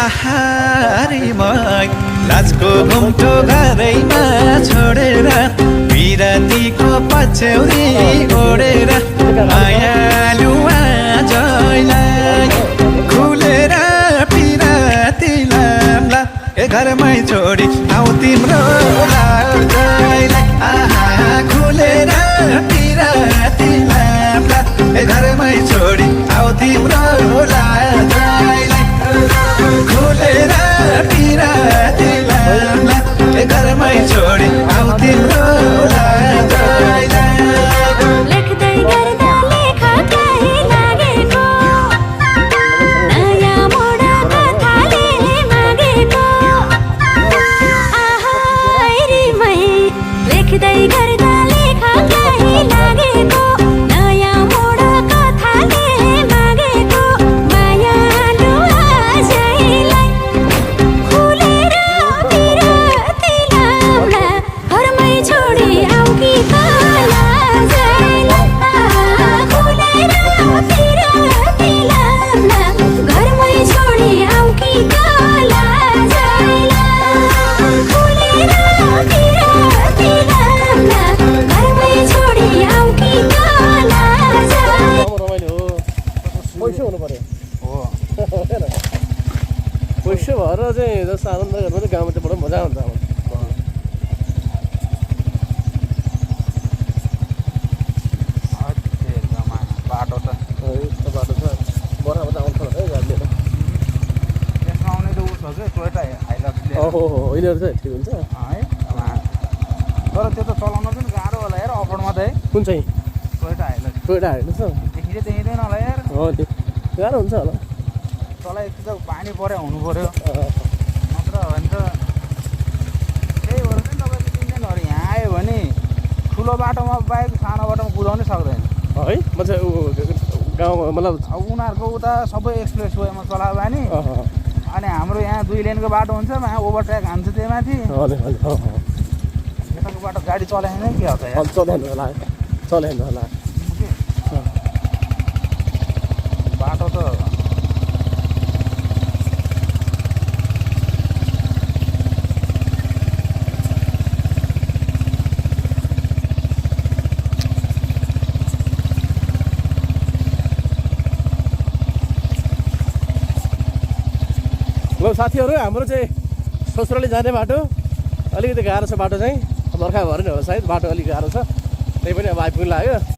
आहारीमय लाजको घुम्टो घरैमा छोडेर विरतीको पछ्यौरी ओडेर मायालु आजैलाई खुलेर पिराती लाम्ला ए घरमै छोडी आऊ तिम्रो लाजैलाई आहा खुलेर पिराती लाम्ला ए घरमै छोडी आऊ तिम्रो लाजैलाई खुलेर पिराती लाम्ला ए घरमै छोडी आऊ तिम्रो लाजैलाई लेख्दै गर्दा लेखा कहीँ लागेको नयाँ मोडा कथाले मागेको आहारीमै लेख्दै गर्दा लेखा कहीँ लागेको नयाँ मोडा कथाले मागेको मायालु आजैलाई खुलेर पिराती लाम्ला घरमै छोडी आऊ कि लाजैलाई खुलेर पिराती लाम्ला घरमै छोडी आऊ कि लाजैलाई खुलेर पिराती लाम्ला घरमै छोडी आऊ कि लाजैलाई रमाइलो हो पैसा हुनु पर्यो हो पैसा भएर चाहिँ जस्तो आनन्द गर्नु चाहिँ गाउँमा चाहिँ बडो मजा हुन्छ अब बाटो त यस्तो बाटो छ बर्खामा त आउँछ है गाडी लिएर त्यसमा आउने त ऊ छ कि टोयोटा हाइलक्स लिएर ओहो यिनीहरू चाहिँ ठिक हुन्छ है तर त्यो त चलाउन पनि गाह्रो होला यार अफरोडमा त है कुन चाहिँ टोयोटा हाइलक्स टोयोटा हाल्नुहोस् न देखि चाहिँ देखिँदैन होला यार हो त्यो गाह्रो हुन्छ होला तल एक त पानी पऱ्यो हुनु पऱ्यो नत्र भने त त्यही भएर चाहिँ तपाईँको तिनजनाहरू यहाँ आयो भने ठुलो बाटोमा बाइक सानो बाटोमा कुदाउनै सक्दैन है म चाहिँ गाउँमा मतलब अब उनीहरूको उता सबै एक्सप्रेस वेमा चलायो भने अनि हाम्रो यहाँ 2 लेनको बाटो हुन्छ यहाँ ओभरट्याक हान्छ त्यो माथि हजुर हजुर यताको बाटो गाडी चलाएन के हो त यार चलाउनु होला चलाउनु होला बाटो त ल साथीहरू हाम्रो चाहिँ ससुराली जाने बाटो अलिकति गाह्रो छ बाटो चाहिँ बर्खा भएर नि होला सायद बाटो अलिक गाह्रो छ त्यही पनि अब आइपुग्नु लाग्यो